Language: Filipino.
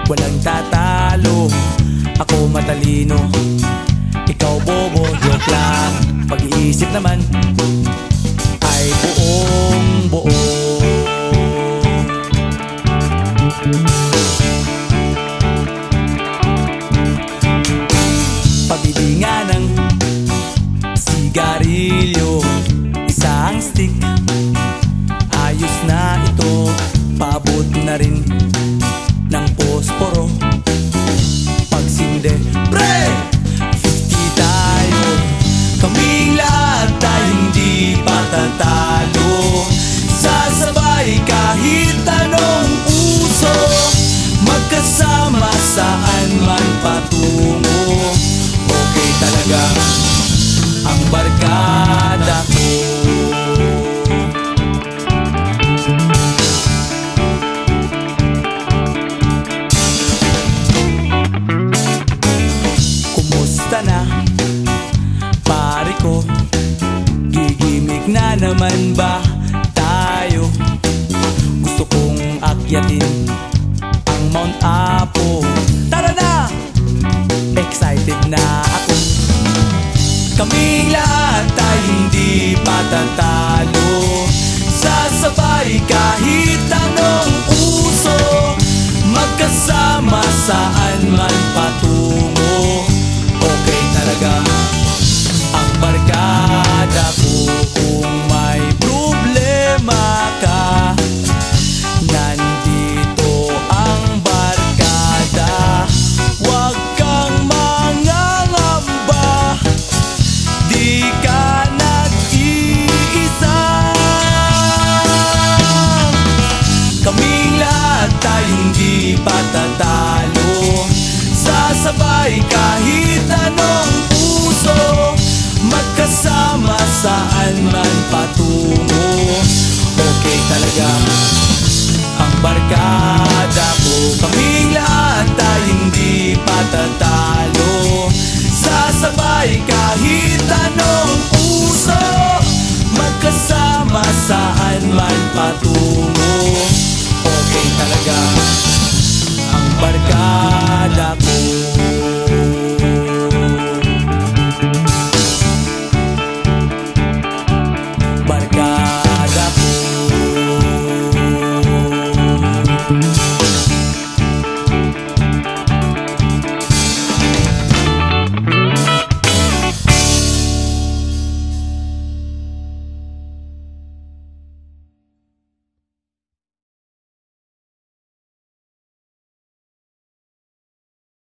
walang tatalo. Ako matalino, ikaw bobo. Joke lang, pag-iisip naman ay buong buo. Pabili nga ng sigarilyo, isang stick, ayos na ito. Paabot na rin ng posporo. Pagsinde, pre! 50 tayo, kaming lahat tayo hindi patatalo. Sasabay kahit anong uso, magkasama saan man patungo. Okay talaga ang barkada ko. Kumusta na, pare ko? Gigimik na naman ba tayo? Gusto kong akyatin ang Mount Apo. Tara na! Excited na ako. Kaming lahat tayo hindi patatalo. Sasabay kahit anong uso, magkasama saan man patungo. Okay talaga ang barkada ko. Kung may problema ka, nandito ang barkada. Huwag kang mangangamba, di ka nag-iisa. Kaming lahat tayo hindi patatalo. Sasabay kahit anong uso, magkasama saan man patungo. Okay talaga ang barkada ko. Kaming lahat tayo hindi patatalo. Sasabay kahit anong uso, magkasama saan man patungo. Okay talaga